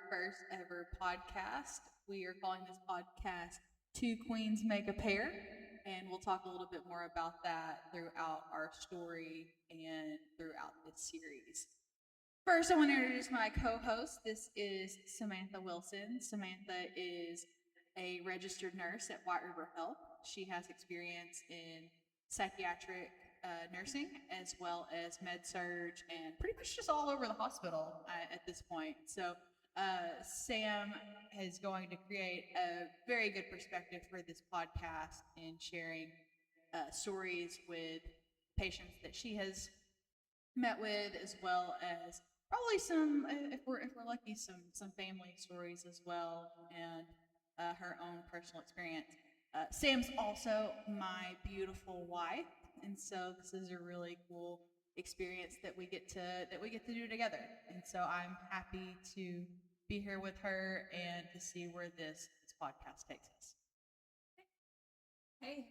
first ever podcast. We are calling this podcast Two Queens Make a Pair, and we'll talk a little bit more about that throughout our story and throughout this series. First, I want to introduce my co host. This is Samantha Wilson. Samantha is a registered nurse at White River Health. She has experience in psychiatric nursing as well as med surge and pretty much just all over the hospital at this point. So Sam is going to create a very good perspective for this podcast in sharing stories with patients that she has met with, as well as probably some, if we're lucky, some family stories as well, and her own personal experience. Sam's also my beautiful wife, and so this is a really cool experience that we get to do together. And so I'm happy to be here with her and to see where this podcast takes us. Hey,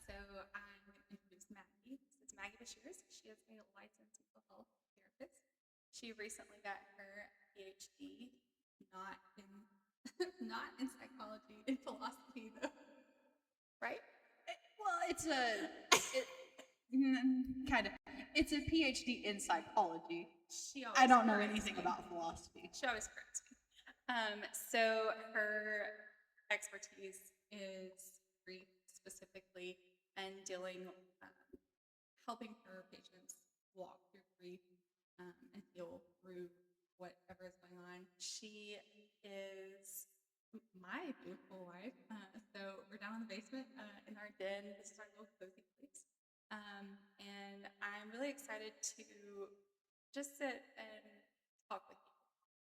so I'm going to introduce Maggie. This is Maggie Reassurance. She is a licensed mental health therapist. She recently got her PhD, not in not in psychology, in philosophy though. Right? It's kind of. It's a PhD in psychology. I don't know anything about philosophy. She always corrects me. So her expertise is grief specifically, and helping her patients walk through grief and heal through whatever is going on. She is my beautiful wife. So we're down in the basement in our den. This is our little cozy place. And I'm really excited to just sit and talk with you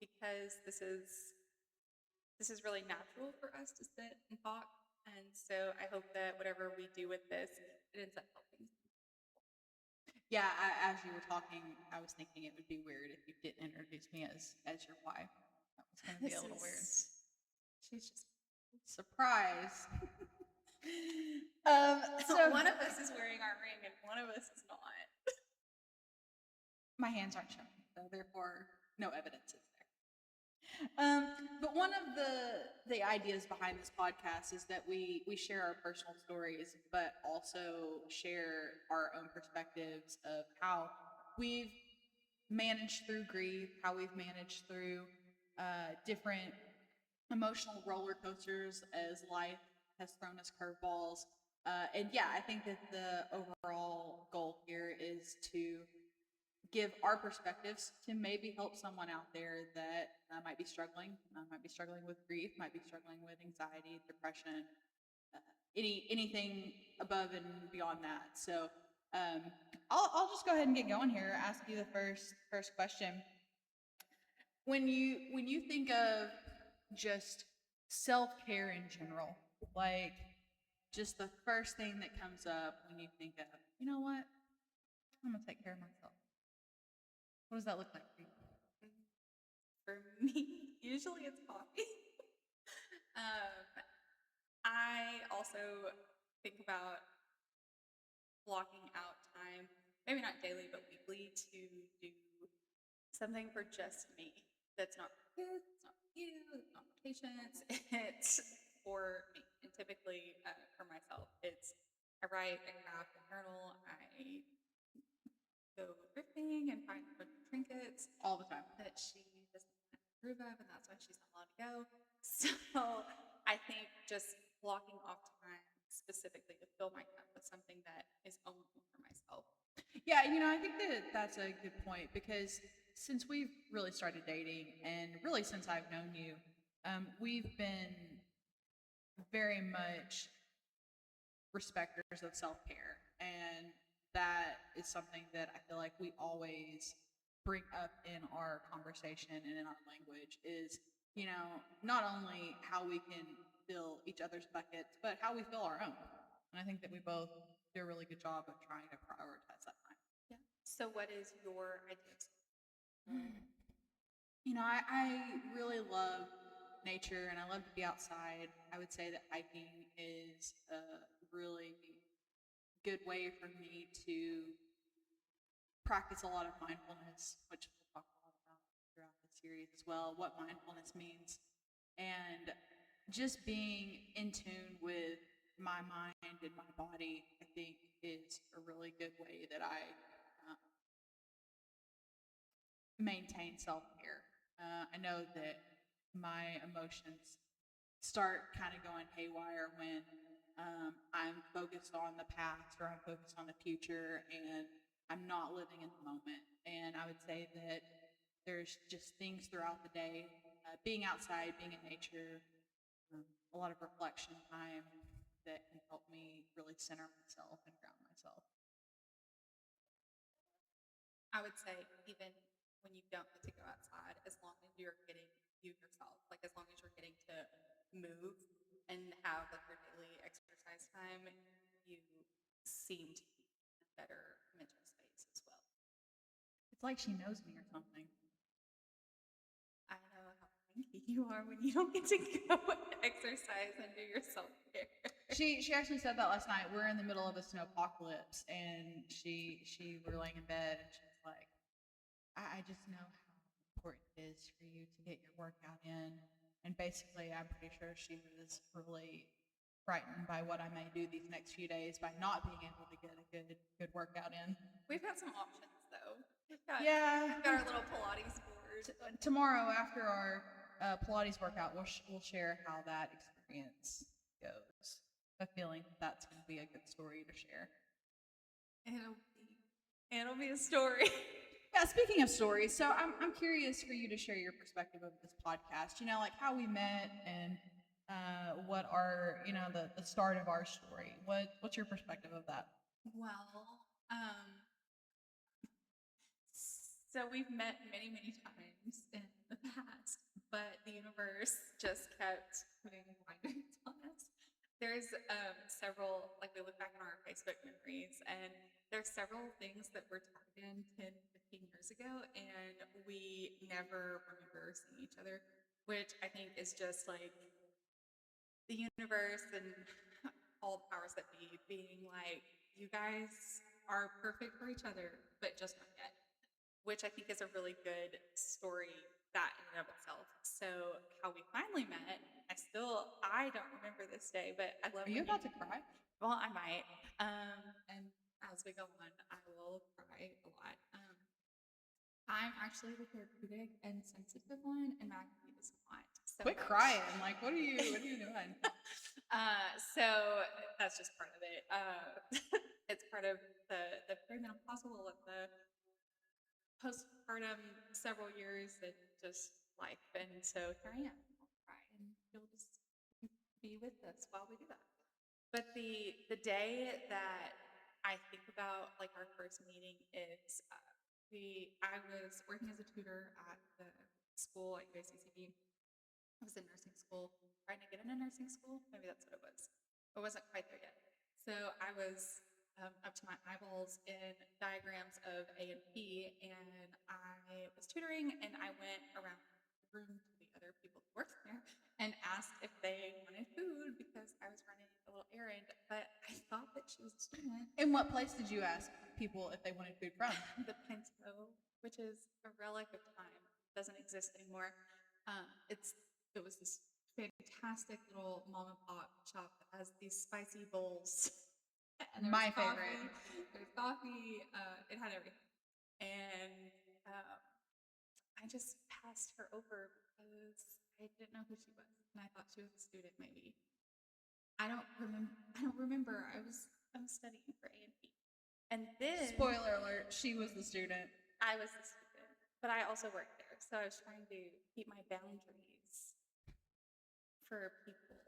because this is really natural for us to sit and talk. And so I hope that whatever we do with this, it ends up helping. Yeah, as you were talking, I was thinking it would be weird if you didn't introduce me as your wife. That was going to be a little weird. She's just surprise. So one of us is wearing our ring and one of us is not. My hands aren't showing, so therefore no evidence is there. But one of the ideas behind this podcast is that we share our personal stories, but also share our own perspectives of how we've managed through grief, how we've managed through different emotional roller coasters as life has thrown us curveballs. And yeah, I think that the overall goal here is to give our perspectives to maybe help someone out there that might be struggling with grief, might be struggling with anxiety, depression, anything above and beyond that. So I'll just go ahead and get going here. Ask you the first question. When you think of just self-care in general, like just the first thing that comes up when you think of, you know what, I'm gonna take care of myself. What does that look like for you? For me, usually it's coffee. I also think about blocking out time, maybe not daily, but weekly, to do something for just me. That's not for kids, it's not for you, it's not for patients, it's for me. And typically for myself, I write, I craft a journal, I go thrifting and find a bunch of trinkets all the time that she doesn't approve of, and that's why she's not allowed to go. So I think just blocking off time specifically to fill my cup with something that is only for myself. Yeah, I think that's a good point, because since we've really started dating, and really since I've known you, we've been very much respecters of self-care, and that is something that I feel like we always bring up in our conversation and in our language is, not only how we can fill each other's buckets, but how we fill our own. And I think that we both do a really good job of trying to prioritize that time. Yeah. So what is your ideas? I really love nature and I love to be outside. I would say that hiking is a really good way for me to practice a lot of mindfulness, which we'll talk a lot about throughout this series as well, what mindfulness means. And just being in tune with my mind and my body, I think, is a really good way that I maintain self care. I know that my emotions start kind of going haywire when I'm focused on the past or I'm focused on the future and I'm not living in the moment. And I would say that there's just things throughout the day, being outside, being in nature, a lot of reflection time that can help me really center myself and ground myself. I would say even when you don't get to go outside, as long as you're getting you yourself, like as long as you're getting to move and have like your daily exercise time, you seem to be in a better mental space as well. It's like she knows me or something. I know how cranky you are when you don't get to go exercise and do your self care. She actually said that last night. We're in the middle of a snow apocalypse, and she were laying in bed, and she was like, I just know how important it is for you to get your workout in. And basically, I'm pretty sure she was really frightened by what I may do these next few days by not being able to get a good workout in. We've got some options though. We've got our little Pilates board. Tomorrow after our Pilates workout, we'll share how that experience goes. I have a feeling that's going to be a good story to share. It'll be a story. Yeah, speaking of stories, so I'm curious for you to share your perspective of this podcast. You know, like how we met and what are the start of our story. What's your perspective of that? Well, so we've met many times in the past, but the universe just kept putting blinders on us. There's several, like we look back on our Facebook memories, and there's several things that were tagged in 10, 15 years ago, and we never remember seeing each other, which I think is just like the universe and all the powers that be being like, you guys are perfect for each other, but just not yet, which I think is a really good story that in and of itself. So how we finally met, I don't remember this day, but I love. Are you about to cry? Well, I might. And as we go on, I will cry a lot. I'm actually the therapeutic and sensitive one, and Maggie is not. So quit crying! Like, what are you doing? So that's just part of it. It's part of the perimenopausal and the postpartum several years and just life. And so here I am. I'll cry, and you'll just be with us while we do that. But the day that I think about, like our first meeting, is I was working as a tutor at the school at UACCB. I was in nursing school, trying to get into nursing school. Maybe that's what it was. I wasn't quite there yet. So I was up to my eyeballs in diagrams of A&P, and I was tutoring, and I went around the room to the other people who worked there and asked if they wanted food because I was running a little errand, but I thought that she was a student. In what place did you ask people if they wanted food from? The Pinto, which is a relic of time, doesn't exist anymore. It was this fantastic little mom and pop shop that has these spicy bowls. And my favorite. There's coffee. It had everything, and I just passed her over because I didn't know who she was, and I thought she was a student. Maybe I don't remember. I'm studying for A&P, and then spoiler alert: she was the student. I was the student, but I also worked there, so I was trying to keep my boundaries for people.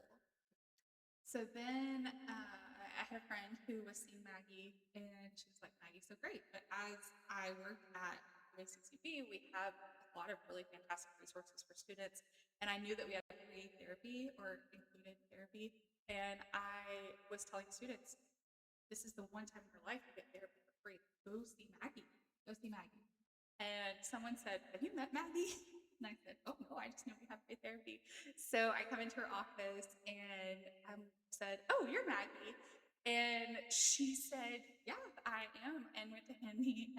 So then I had a friend who was seeing Maggie, and she was like, Maggie's so great. But as I worked at UACCB, we have a lot of really fantastic resources for students. And I knew that we had free therapy or included therapy. And I was telling students, this is the one time in your life you get therapy for free. Go see Maggie. Go see Maggie. And someone said, have you met Maggie? And I said, oh no, I just know we have free therapy. So I come into her office and I said, oh, you're Maggie. And she said, yeah, I am, and went to hand me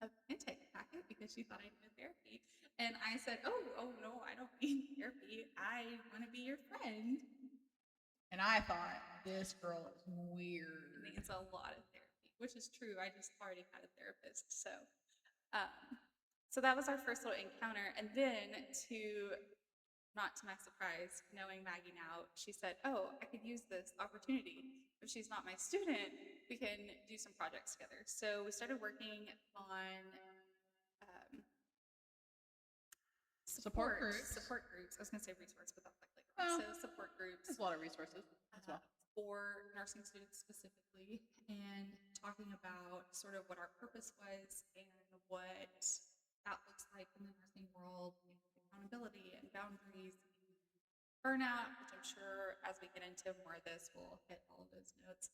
a intake packet because she thought I needed therapy. And I said, oh no, I don't need therapy. I want to be your friend. And I thought, this girl is weird. It needs a lot of therapy, which is true. I just already had a therapist. So that was our first little encounter. And then not to my surprise, knowing Maggie now, she said, oh, I could use this opportunity. If she's not my student, we can do some projects together. So we started working on Support groups. I was going to say resource, but that's like later on. So support groups. There's a lot of resources as well. For nursing students specifically, and talking about sort of what our purpose was and what that looks like in the nursing world, and accountability and boundaries, and burnout, which I'm sure as we get into more of this, we'll hit all of those notes.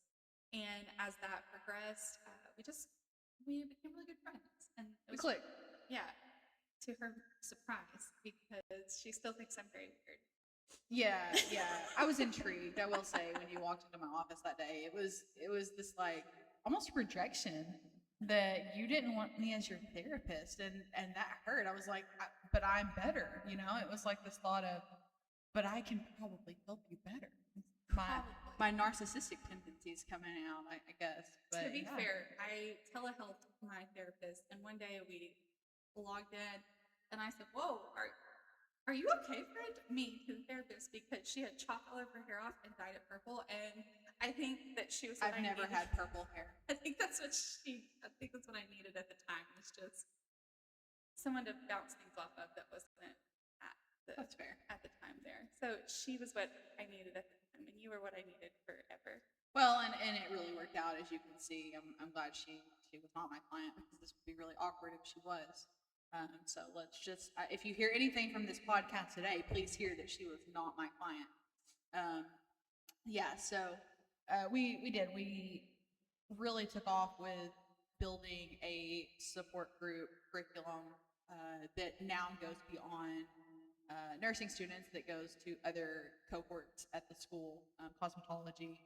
And as that progressed, we became really good friends. And we clicked. Yeah, to her surprise, because she still thinks I'm very weird. Yeah. I was intrigued, I will say, when you walked into my office that day. It was this like almost rejection that you didn't want me as your therapist, and that hurt. I was like, but I'm better, you know? It was like this thought of, but I can probably help you better. My narcissistic tendencies coming out, I guess. But to be fair, I telehealthed my therapist, and one day we logged in, and I said, whoa, are you okay, friend? Me to the therapist, because she had chopped all of her hair off and dyed it purple, and I think that she was. I've never had purple hair. I think that's what I needed at the time. Was just someone to bounce things off of that wasn't that's fair at the time there. So she was what I needed at the time, and you were what I needed forever. Well, and it really worked out, as you can see. I'm glad she was not my client, because this would be really awkward if she was. So let's just, if you hear anything from this podcast today, please hear that she was not my client. So we really took off with building a support group curriculum that now goes beyond nursing students, that goes to other cohorts at the school, cosmetology,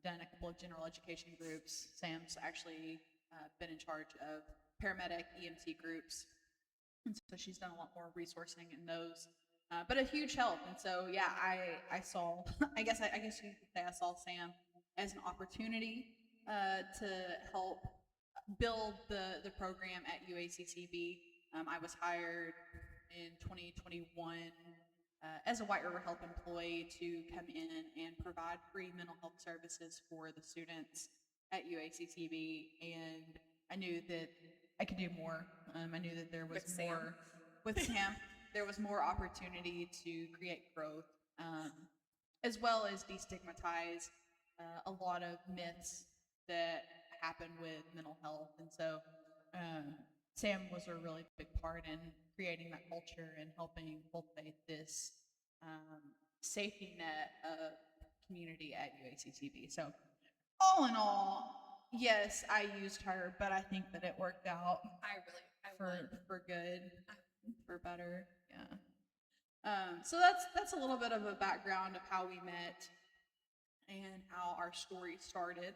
done a couple of general education groups. Sam's actually been in charge of paramedic EMT groups, and so she's done a lot more resourcing in those, but a huge help. And so I saw I guess you could say I saw Sam as an opportunity to help build the program at UACCB. I was hired in 2021 as a White River Health employee to come in and provide free mental health services for the students at UACCB, and I knew that I could do more. I knew that there was more with Sam. There was more opportunity to create growth, as well as destigmatize a lot of myths that happen with mental health. And so Sam was a really big part in creating that culture and helping cultivate this safety net of community at UACCB. So all in all, yes, I used her, but I think that it worked out for good, for better. Yeah. So that's a little bit of a background of how we met and how our story started.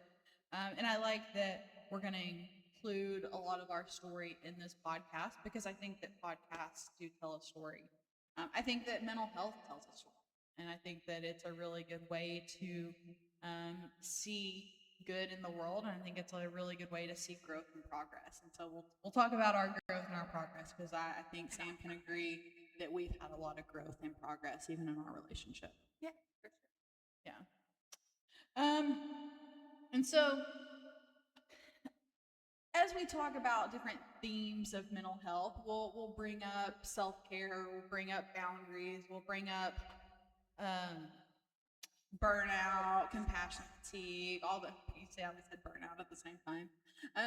And I like that we're going to include a lot of our story in this podcast, because I think that podcasts do tell a story. I think that mental health tells a story, and I think that it's a really good way to see good in the world, and I think it's a really good way to see growth and progress. And so we'll talk about our growth and our progress, because I think Sam can agree that we've had a lot of growth and progress even in our relationship. Yeah, for sure. Yeah. And so as we talk about different themes of mental health, we'll bring up self-care, we'll bring up boundaries, we'll bring up burnout, compassion fatigue, all the, you say I said burnout at the same time.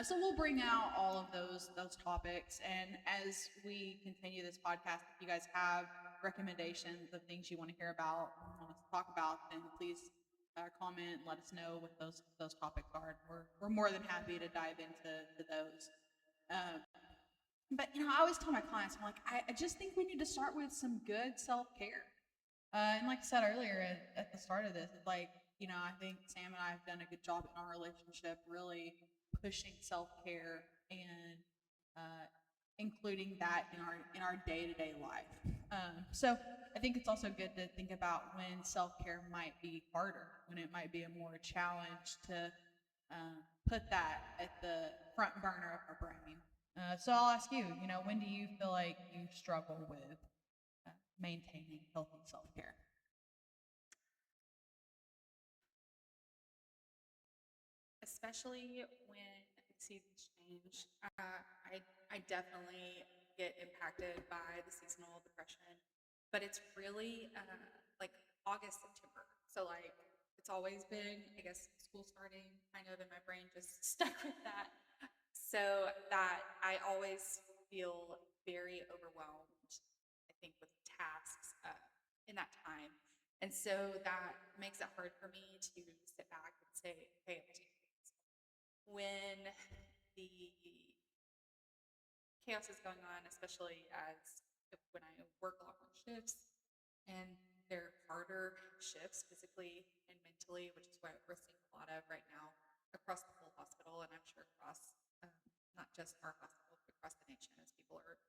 So we'll bring out all of those topics, and as we continue this podcast, if you guys have recommendations of things you want to hear about, want us to talk about, then please comment and let us know what those topics are. We're more than happy to dive into those. But I always tell my clients, I'm like, I just think we need to start with some good self-care. And like I said earlier at the start of this, it's like, I think Sam and I have done a good job in our relationship really pushing self-care and including that in our day-to-day life. So I think it's also good to think about when self-care might be harder, when it might be a more challenge to put that at the front burner of our brain. So I'll ask you, when do you feel like you struggle with maintaining healthy self-care? Especially when seasons change. I definitely get impacted by the seasonal depression, but it's really like August, September. So like it's always been, I guess, school starting kind of, and my brain just stuck with that. So that I always feel very overwhelmed, I think, with tasks in that time. And so that makes it hard for me to sit back and say, hey, I'm taking this. When the chaos is going on, especially as when I work a lot more shifts, and they're harder shifts physically and mentally, which is what we're seeing a lot of right now across the whole hospital, and I'm sure across not just our hospital, but across the nation, as people are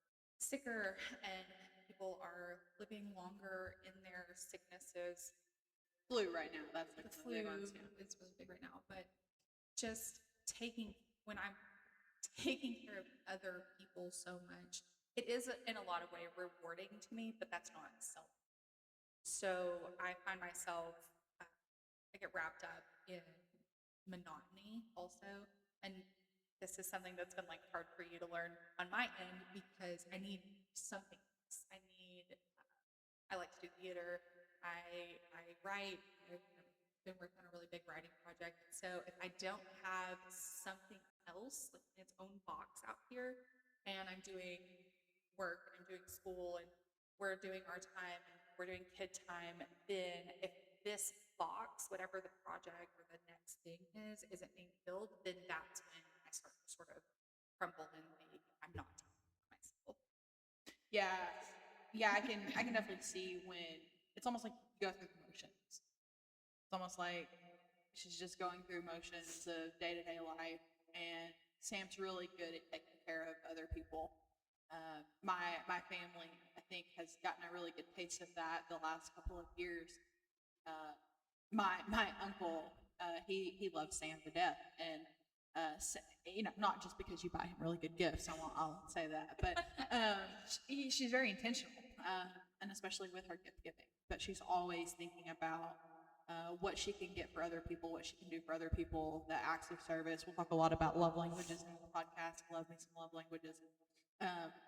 sicker and people are living longer in their sicknesses. Flu right now, that's like the flu big ones, is really big right now, but just when I'm taking care of other people so much, it is in a lot of way rewarding to me, but that's not self. So I find myself, I get wrapped up in monotony also, and this is something that's been like hard for you to learn on my end because I need something else. I like to do theater. I write. I've been working on a really big writing project. So if I don't have something else like in its own box out here, and I'm doing work, and I'm doing school, and we're doing our time, and we're doing kid time, then if this box, whatever the project or the next thing is, isn't being filled, then that's when I start to sort of crumble in the I'm not taking care of myself. Yeah, I can definitely see when it's almost like you go through the motions. It's almost like she's just going through motions of day to day life, and Sam's really good at taking care of other people. My family, I think, has gotten a really good taste of that the last couple of years. My uncle, he loves Sam to death, and not just because you buy him really good gifts. I'll say that, but she's very intentional, and especially with her gift giving. But she's always thinking about what she can get for other people, what she can do for other people, the acts of service. We'll talk a lot about love languages in the podcast. Love me some love languages.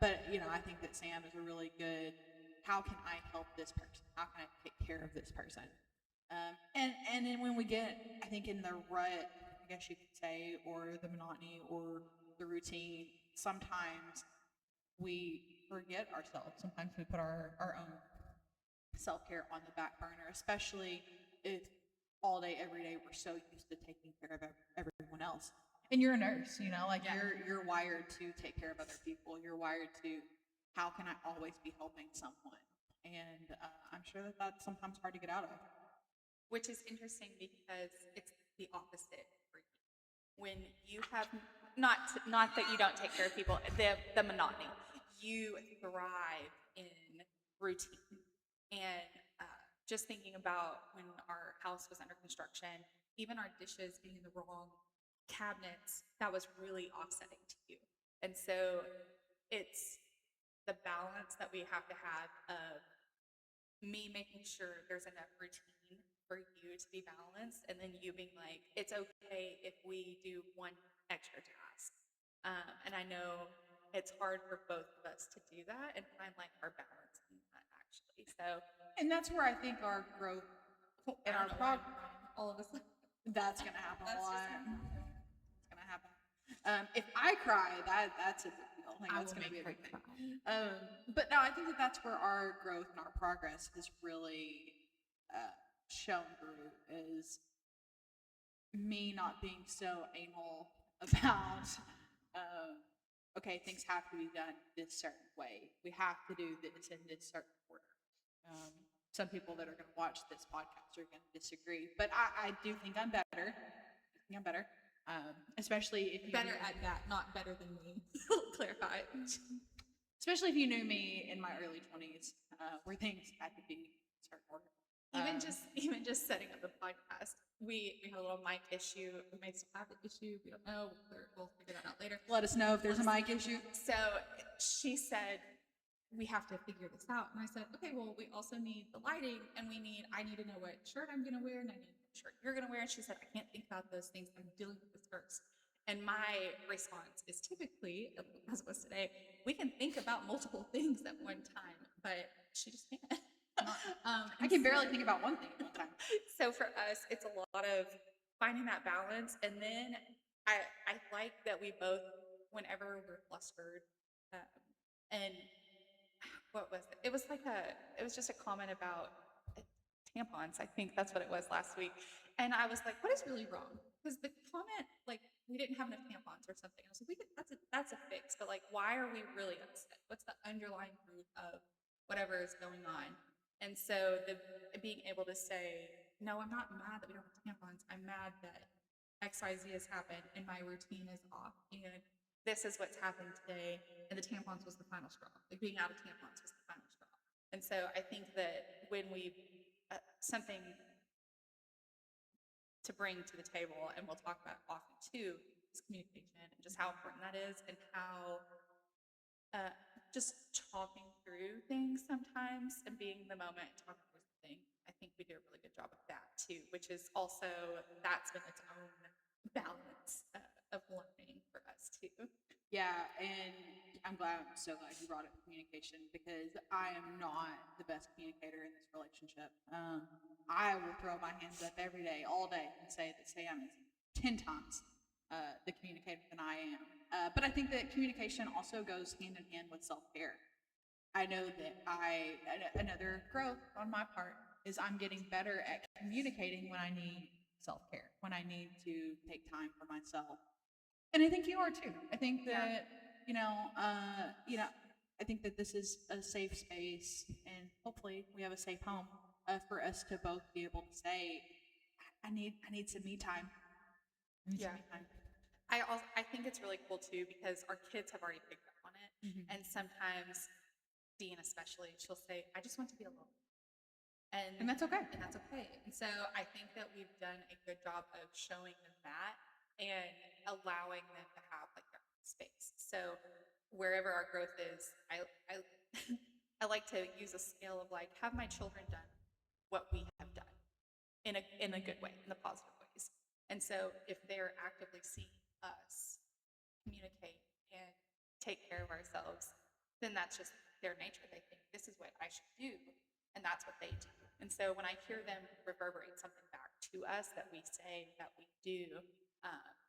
But I think that Sam is a really good. How can I help this person? How can I take care of this person? And then when we get, I think, in the rut, I guess you could say, or the monotony or the routine, sometimes we forget ourselves. Sometimes we put our own self care on the back burner, especially if all day, every day, we're so used to taking care of everyone else. And you're a nurse, like Yeah. you're wired to take care of other people. You're wired to, how can I always be helping someone? And I'm sure that that's sometimes hard to get out of. Which is interesting because it's the opposite for you. When you have not that you don't take care of people, the monotony, you thrive in routine. And just thinking about when our house was under construction, even our dishes being in the wrong cabinets, that was really offsetting to you. And so it's the balance that we have to have of me making sure there's enough routine for you to be balanced, and then you being like, it's okay if we do one extra task. And I know it's hard for both of us to do that and find like our balance in that actually. So, and that's where I think our growth and our progress, all of us, that's gonna happen a lot. It's gonna happen. If I cry, that's a big deal. Like, that's gonna be a big thing. But no, I think that that's where our growth and our progress has really shown through, is me not being so anal about okay, things have to be done this certain way. We have to do this in this certain order. Some people that are going to watch this podcast are going to disagree, but I do think I'm better. I think I'm better. Especially if you Better at that, not better than me. Clarify. Especially if you knew me in my early 20s, where things had to be a certain order. Even just setting up the podcast, we had a little mic issue. We may still have the issue. We don't know. We'll figure that out later. Let us know if there's a mic issue. So she said, we have to figure this out. And I said, okay, well, we also need the lighting, and I need to know what shirt I'm going to wear, and I need to know what shirt you're going to wear. And she said, I can't think about those things. I'm dealing with this first. And my response is typically, as it was today, we can think about multiple things at one time, but she just can't. I can barely think about one thing at one time. So for us, it's a lot of finding that balance. And then I like that we both, whenever we're flustered, and what was it? It was just a comment about tampons. I think that's what it was last week. And I was like, what is really wrong? Because the comment, like, we didn't have enough tampons or something. I was like, that's a fix, but like, why are we really upset? What's the underlying root of whatever is going on? And so being able to say, no, I'm not mad that we don't have tampons. I'm mad that XYZ has happened and my routine is off. And this is what's happened today. And the tampons was the final straw. Like, being out of tampons was the final straw. And so I think that when we, something to bring to the table, and we'll talk about often too, is communication, and just how important that is, and how just talking through things sometimes and being in the moment, talking through something. I think we do a really good job of that too, which is also, that's been its own balance of learning for us too. Yeah, and I'm so glad you brought up communication, because I am not the best communicator in this relationship. I will throw my hands up every day, all day, and say that Sam is 10 times the communicator than I am. But I think that communication also goes hand in hand with self-care. I know that another growth on my part is I'm getting better at communicating when I need self-care, when I need to take time for myself. And I think you are too. I think that, I think that this is a safe space, and hopefully we have a safe home for us to both be able to say, I need some me time. I think it's really cool too, because our kids have already picked up on it. Mm-hmm. And sometimes Dean especially, she'll say, I just want to be alone. And that's okay. And so I think that we've done a good job of showing them that and allowing them to have like their own space. So wherever our growth is, I I like to use a scale of like, have my children done what we have done in a good way, in the positive ways. And so if they're actively seeing us communicate and take care of ourselves, then that's just their nature. They think this is what I should do, and that's what they do. And so when I hear them reverberate something back to us that we say, that we do,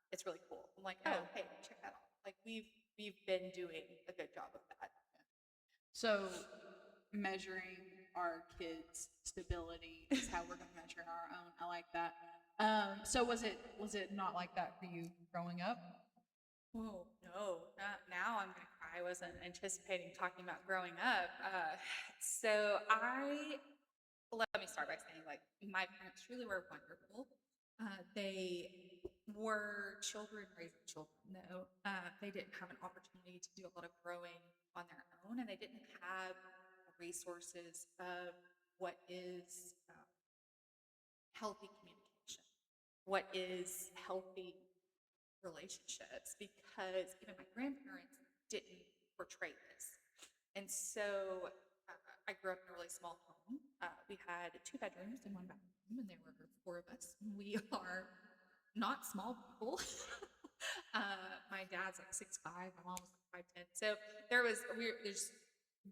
it's really cool. I'm like, oh, hey, check that out. Like, we've been doing a good job of that. So measuring our kids' stability is how we're going to measure our own. I like that. So was it not like that for you growing up? Oh, no. Now I'm going to cry. I wasn't anticipating talking about growing up. Let me start by saying, like, my parents truly were wonderful. They were children raising children, though. They didn't have an opportunity to do a lot of growing on their own, and they didn't have resources of what is healthy communication, what is healthy relationships, because even my grandparents didn't portray this. And so I grew up in a really small home. We had 2 bedrooms and 1 bathroom, and there were 4 of us. We are not small people. My dad's like 6'5", my mom was like 5'10". So there's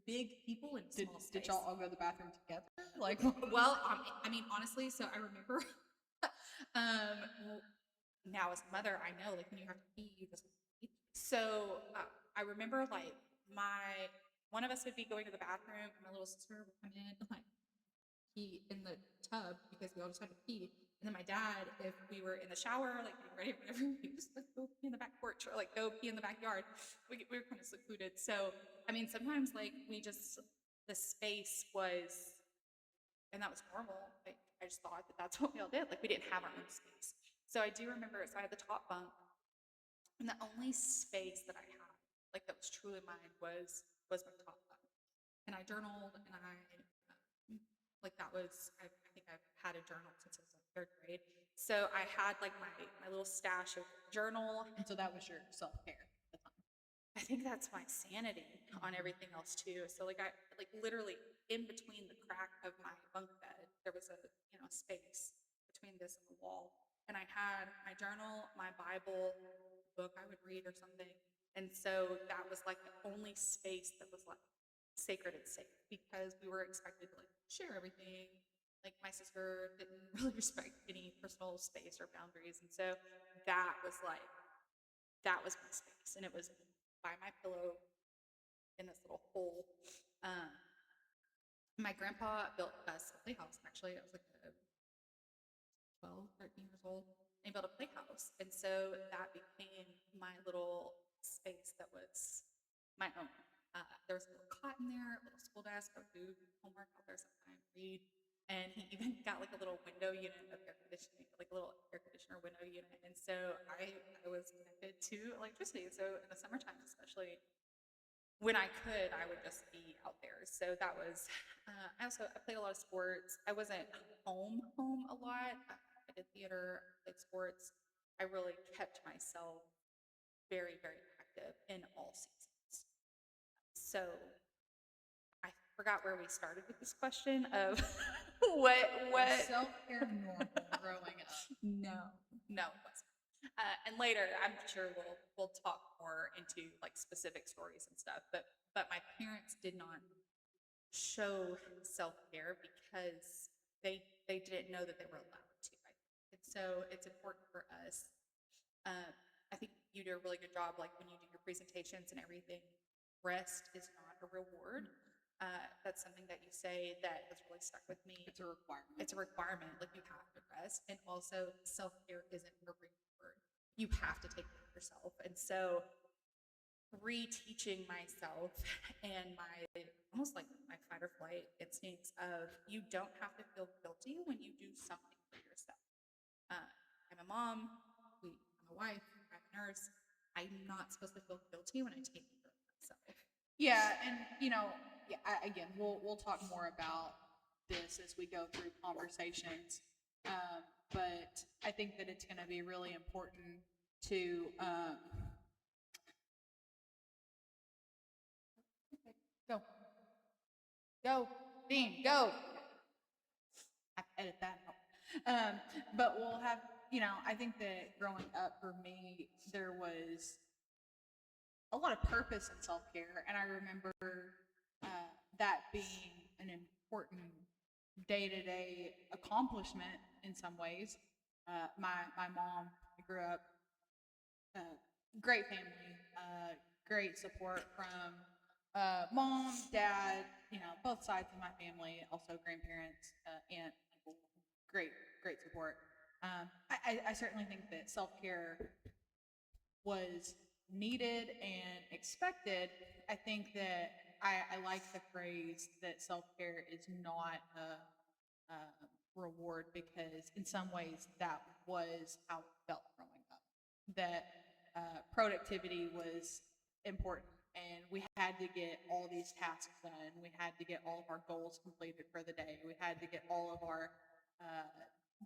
big people in small space. Did y'all all go to the bathroom together? Like, well, I mean, honestly, so I remember. Now as a mother, I know, like, when you have to pee, you just pee. So I remember, like, one of us would be going to the bathroom, and my little sister would come in and like pee in the tub because we all just had to pee. And then my dad, if we were in the shower, like getting ready or whatever, we just like go pee in the back porch or like go pee in the backyard. We were kind of secluded. So I mean, sometimes like the space was, and that was normal. Like, I just thought that that's what we all did. Like, we didn't have our own space. So I do remember, so I had the top bunk, and the only space that I had, like that was truly mine, was my top bunk. And I journaled, and like that was, I think I've had a journal since I was in third grade. So I had like my little stash of journal. And so that was your self-care at the time. I think that's my sanity on everything else too. So like I like literally in between the crack of my bunk bed, there was a space between this and the wall. And I had my journal, my Bible, book I would read or something. And so that was like the only space that was like sacred and safe, because we were expected to like share everything. Like my sister didn't really respect any personal space or boundaries. And so that was like that was my space, and it was by my pillow in this little hole. Um, my grandpa built us a playhouse. Actually, I was like 12, 13 years old, and he built a playhouse, and so that became my little space that was my own. There was a little cot in there, a little school desk. I would do homework out there sometimes, read. And he even got like a little window unit of air conditioning, like a little air conditioner window unit. And so I was connected to electricity. So in the summertime, especially when I could, I would just be out there. So that was, I played a lot of sports. I wasn't home a lot. I did theater, I played sports. I really kept myself very, very active in all seasons. So I forgot where we started with this question of what Self-care normal growing up. No, it wasn't. And later, I'm sure we'll talk more into like specific stories and stuff. But my parents did not show self-care because they didn't know that they were allowed to. I think. And so it's important for us. I think you do a really good job, like when you do your presentations and everything. Rest is not a reward. That's something that you say that has really stuck with me. It's a requirement. It's a requirement. Like you have to rest, and also self-care isn't a reward. You have to take care of yourself, and so reteaching myself and my almost like my fight or flight instincts of you don't have to feel guilty when you do something for yourself. I'm a mom. I'm a wife. I'm a nurse. I'm not supposed to feel guilty when I take care of myself. Yeah, and again, we'll talk more about this as we go through conversations. But I think that it's going to be really important to go, Dean, go. I edit that out. But we'll have, I think that growing up for me, there was a lot of purpose in self care, and I remember that being an important day to day accomplishment in some ways. My mom, I grew up great family, great support from mom, dad, both sides of my family, also grandparents, aunt, uncle, great support. I certainly think that self care was needed and expected. I think that I like the phrase that self care is not a reward, because in some ways that was how it felt growing up. That productivity was important, and we had to get all these tasks done. We had to get all of our goals completed for the day. We had to get all of our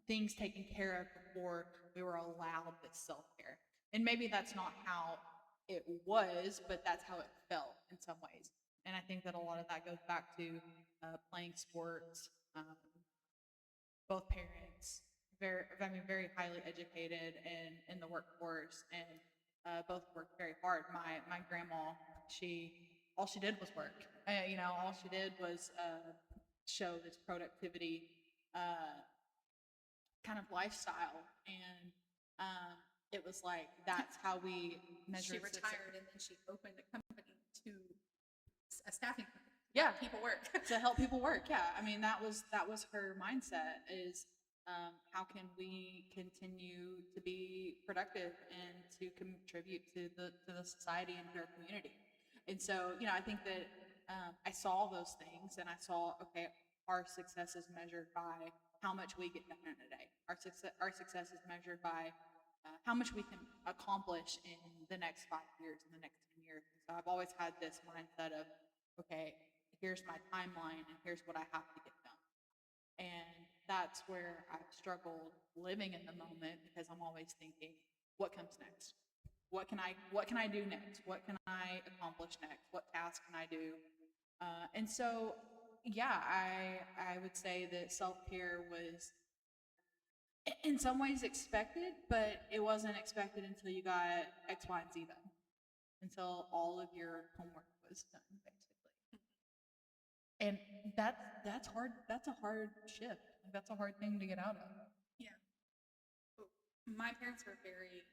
things taken care of before we were allowed this self care. And maybe that's not how it was, but that's how it felt in some ways. And I think that a lot of that goes back to playing sports. Both parents, very highly educated and in the workforce, and both worked very hard. My grandma, all she did was work. All she did was show this productivity kind of lifestyle, and it was like that's how we measure. She retired and then she opened a company to a staffing company. Yeah, people work to help people work. Yeah, I mean that was her mindset is how can we continue to be productive and to contribute to the society and to our community. And so I think that I saw those things, and I saw, okay, our success is measured by how much we get done in a day. Our success is measured by how much we can accomplish in the next 5 years, in the next 10 years. So I've always had this mindset of, okay, here's my timeline and here's what I have to get done. And that's where I've struggled living in the moment, because I'm always thinking, what comes next? What can I do next? What can I accomplish next? What task can I do? And so, yeah, I would say that self-care was in some ways expected, but it wasn't expected until you got X, Y, and Z done. Until all of your homework was done, basically. And that's hard. That's a hard shift. That's a hard thing to get out of. Yeah. My parents were very,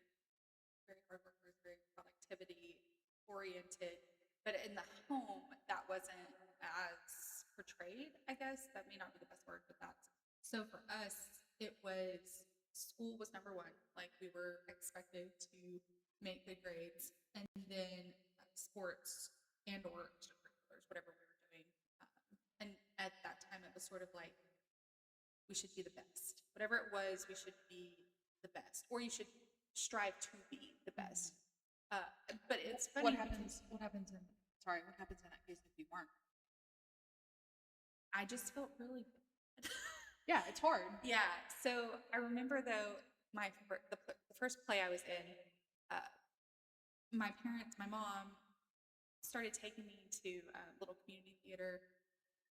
very hard workers, very productivity oriented. But in the home, that wasn't as portrayed, I guess. That may not be the best word, but that's so for us, it was school was number one. Like we were expected to make good grades, and then sports and or extracurriculars, whatever we were doing. And at that time, it was sort of like we should be the best. Whatever it was, we should be the best, or you should strive to be the best. But it's funny. What happens in that case if you weren't? I just felt really good. Yeah, it's hard. Yeah. So I remember though, the first play I was in, my mom started taking me to a little community theater.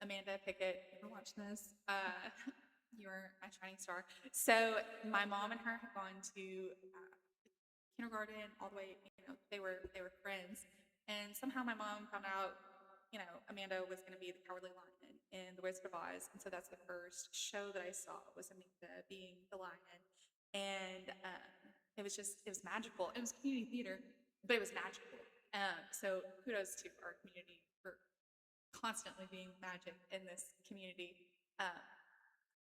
Amanda Pickett, you ever watch this? You're my shining star. So my mom and her had gone to kindergarten all the way. They were friends, and somehow my mom found out, Amanda was going to be the Cowardly Lion in The Wizard of Oz, and so that's the first show that I saw was Amanda being the lion, and it was magical. It was community theater, but it was magical. So kudos to our community for constantly being magic in this community.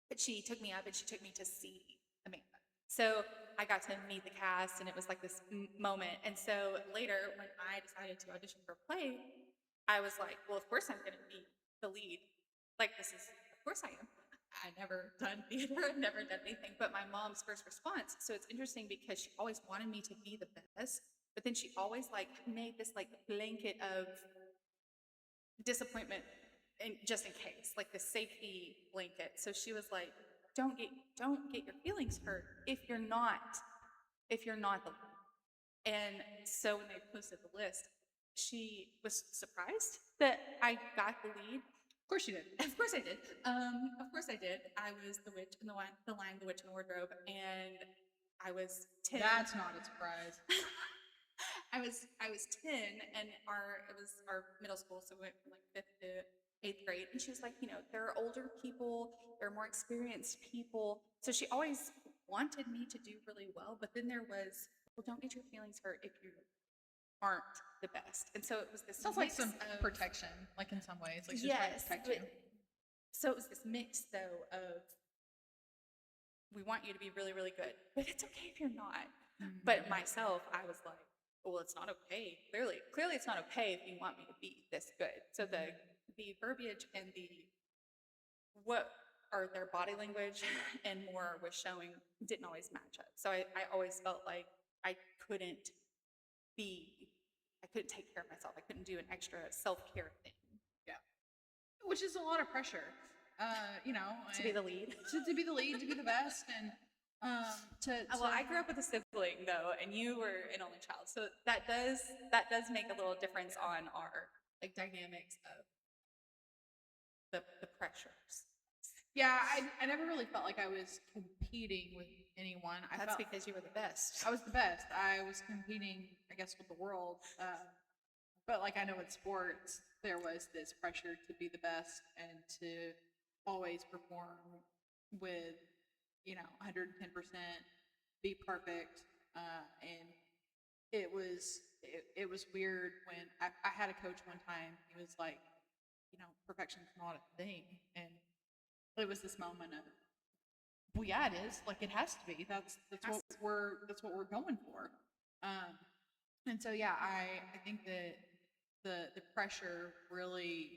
But she took me up and she took me to see Amanda. So I got to meet the cast, and it was like this moment. And so later, when I decided to audition for a play, I was like, well, of course I'm going to be the lead. Like, of course I am. I never done theater, I've never done anything. But my mom's first response, so it's interesting because she always wanted me to be the best, but then she always made this blanket of disappointment, and just in case, like the safety blanket. So she was like, don't get your feelings hurt if you're not the lead. And so when they posted the list, she was surprised that I got the lead. Of course you did. Of course I did. Of course I did. I was the witch in the Lion, the Witch, and the Wardrobe, and I was 10. That's not a surprise. I was 10, and it was our middle school, so we went from 5th to 8th grade. And she was like, there are older people, there are more experienced people. So she always wanted me to do really well, but then there was, well, don't get your feelings hurt if you aren't the best. And so it was this. Sounds like some protection, in some ways, she's trying to protect you. So it was this mix, though, of we want you to be really, really good, but it's okay if you're not. Mm-hmm. But myself, I was like, well, it's not okay. Clearly it's not okay if you want me to be this good. So the verbiage and what are their body language and more was showing didn't always match up. So I always felt like I couldn't take care of myself. I couldn't do an extra self-care thing. Yeah. Which is a lot of pressure. To be the lead. To be the lead, to be the best, and well, I grew up with a sibling though, and you were an only child, so that does make a little difference on our dynamics of the pressures. Yeah, I never really felt like I was competing with anyone. That's because you were the best. I was the best. I was competing, I guess, with the world. But I know in sports, there was this pressure to be the best and to always perform with 110%, be perfect, and it was weird when I had a coach one time. He was like, perfection's not a thing, and it was this moment of, well, yeah, it is. It has to be. That's what we're going for. And so yeah, I think that the pressure really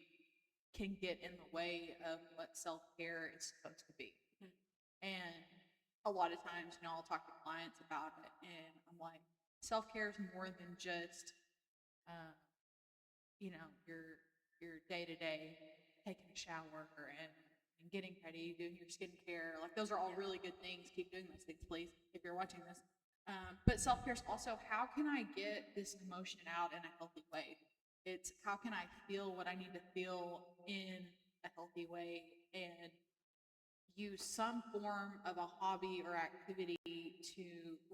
can get in the way of what self-care is supposed to be. And a lot of times, I'll talk to clients about it, and I'm like, self-care is more than just, uh, your day-to-day taking a shower and getting ready, doing your skincare. Like, those are all really good things. Keep doing those things, please, if you're watching this. But self-care is also, how can I get this emotion out in a healthy way? It's how can I feel what I need to feel in a healthy way, and use some form of a hobby or activity to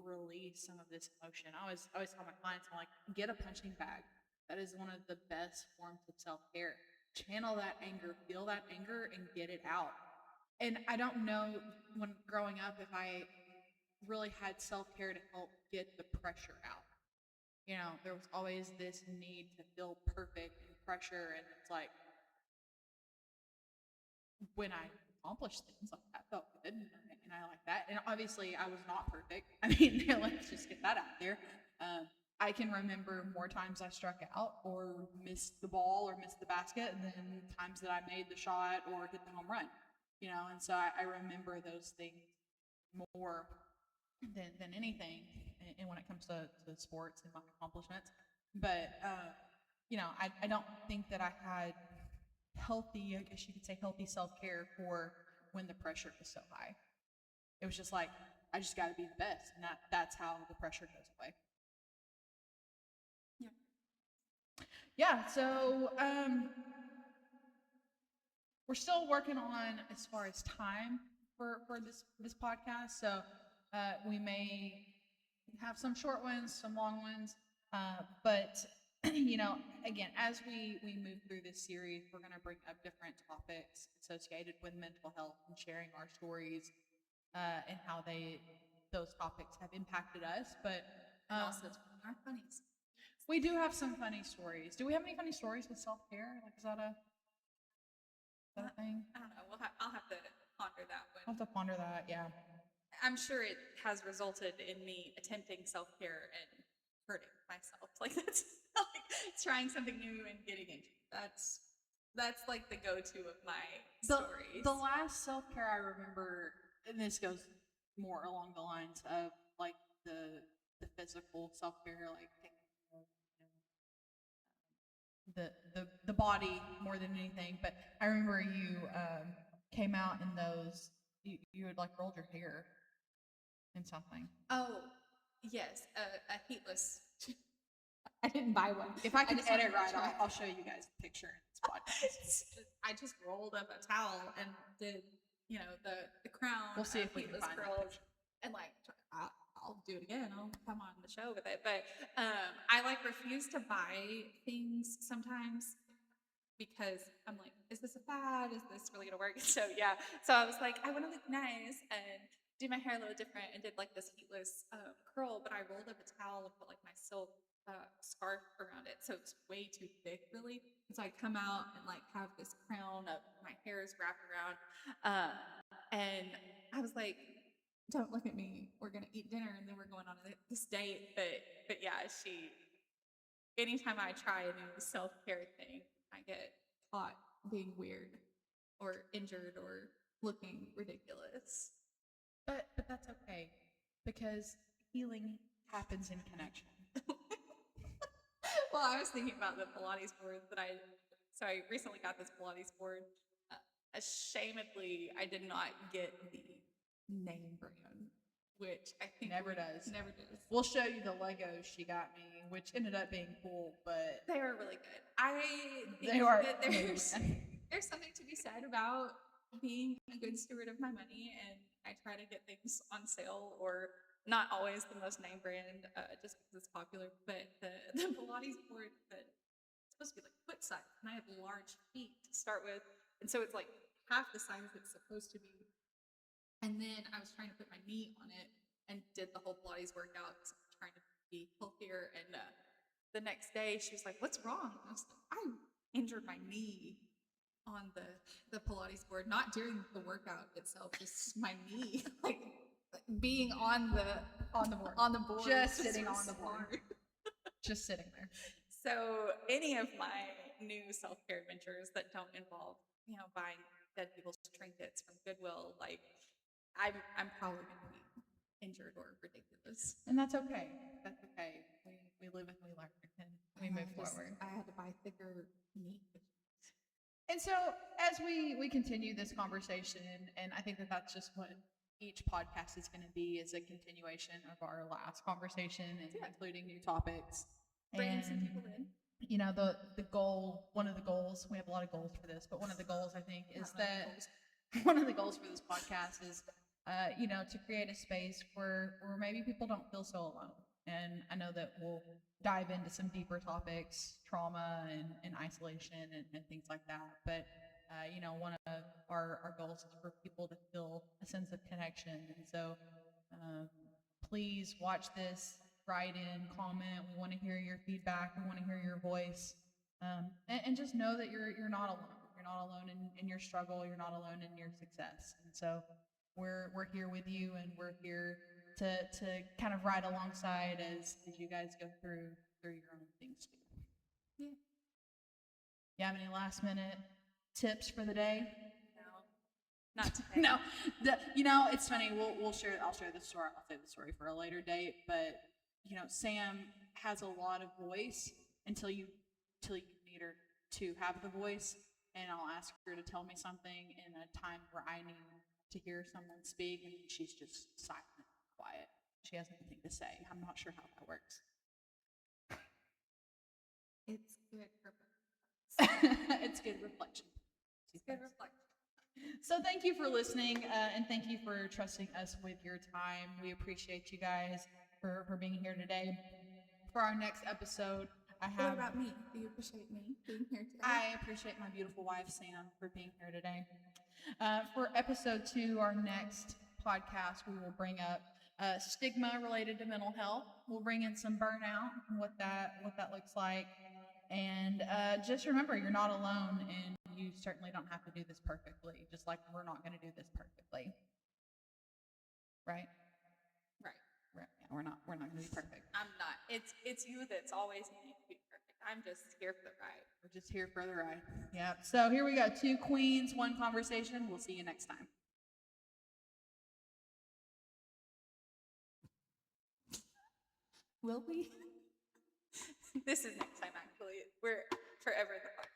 release some of this emotion. I always tell my clients, I'm like, get a punching bag. That is one of the best forms of self-care. Channel that anger, feel that anger, and get it out. And I don't know, when growing up, if I really had self-care to help get the pressure out. There was always this need to feel perfect and pressure, and it's like, when I accomplished things, like, that felt good, and I like that. And obviously, I was not perfect. I mean, let's just get that out there. I can remember more times I struck out or missed the ball or missed the basket than times that I made the shot or hit the home run. And so I remember those things more than anything, and when it comes to sports and my accomplishments. But I don't think that I had healthy, I guess you could say, healthy self-care for when the pressure was so high. It was just like, I just got to be the best, and that's how the pressure goes away. Yeah. So we're still working on as far as time for this podcast. So we may have some short ones, some long ones, but again, as we move through this series, we're going to bring up different topics associated with mental health and sharing our stories and how those topics have impacted us. But also our funnies. We do have some funny stories. Do we have any funny stories with self-care? Like, is that a thing? I don't know. I'll have to ponder that one. I'll have to ponder that. Yeah. I'm sure it has resulted in me attempting self-care and hurting myself. Like, that's like trying something new and getting injured. That's like the go-to of my stories. The last self-care I remember, and this goes more along the lines of like the physical self-care, like the body more than anything. But I remember you came out in those. You had like rolled your hair in something. Oh, yes, a heatless. I didn't buy one. If I can edit right, I'll show you guys a picture in this podcast. I just rolled up a towel and did, the crown. We'll see if we can find curls, and like I'll do it again. I'll come on the show with it. But I like refuse to buy things sometimes because I'm like, is this a fad? Is this really gonna work? So yeah. So I was like, I want to look nice and do my hair a little different, and did like this heatless curl. But I rolled up a towel and put like my silk scarf around it, so it's way too thick, really. And so I come out and like have this crown of my hair is wrapped around, and I was like, "Don't look at me. We're gonna eat dinner, and then we're going on this date." But yeah, anytime I try a new self-care thing, I get caught being weird or injured or looking ridiculous. But that's okay, because healing happens in connection. Well, I was thinking about the Pilates board that I recently got this Pilates board. Ashamedly, I did not get the name brand, which I think never does. Never does. We'll show you the Legos she got me, which ended up being cool, but they are really good. I think they are. That there's something to be said about being a good steward of my money, and I try to get things on sale, or not always the most name brand, just because it's popular. But the Pilates board that it's supposed to be like foot size, and I have large feet to start with, and so it's like half the size it's supposed to be. And then I was trying to put my knee on it and did the whole Pilates workout because I'm trying to be healthier. And the next day she was like, "What's wrong?" And I was like, "I injured my knee on the Pilates board, not during the workout itself, just my knee, like being on the board, just sitting on the board, just sitting there." So any of my new self-care adventures that don't involve, buying dead people's trinkets from Goodwill, like I'm probably going to be injured or ridiculous. And that's okay. That's okay. We live and we learn and we move forward. I had to buy thicker meat. And so as we continue this conversation, and I think that that's just what each podcast is going to be, is a continuation of our last conversation and including new topics. Bringing some people in. You know, the goal, one of the goals, we have a lot of goals for this, but one of the goals I think is that one of the goals for this podcast is, you know, to create a space where maybe people don't feel so alone. And I know that we'll dive into some deeper topics, trauma and isolation and things like that. But, you know, one of our goals is for people to feel a sense of connection. And so please watch this, write in, comment. We want to hear your feedback. We want to hear your voice. And just know that you're not alone. You're not alone in your struggle. You're not alone in your success. And so we're here with you, and we're here to kind of ride alongside as you guys go through your own things too. Yeah. You have any last minute tips for the day? No, not today. No, you know, it's funny. I'll share the story. I'll save the story for a later date. But you know, Sam has a lot of voice until you need her to have the voice, and I'll ask her to tell me something in a time where I need to hear someone speak, and she's just silent, quiet. She has nothing to say. I'm not sure how that works. It's good for it's good reflection. It's good reflection. So thank you for listening, and thank you for trusting us with your time. We appreciate you guys for being here today. For our next episode, What about me? Do you appreciate me being here today? I appreciate my beautiful wife, Sam, for being here today. For episode 2, our next podcast, we will bring up stigma related to mental health. We'll bring in some burnout and what that looks like. And just remember, you're not alone, and you certainly don't have to do this perfectly, just like we're not going to do this perfectly. Right? Right. Yeah, we're not going to be perfect. I'm not. It's you that's always needing to be perfect. I'm just here for the ride. We're just here for the ride. Yeah. So here we go. 2 queens, 1 conversation. We'll see you next time. Will we? This is next time, actually. We're forever the podcast.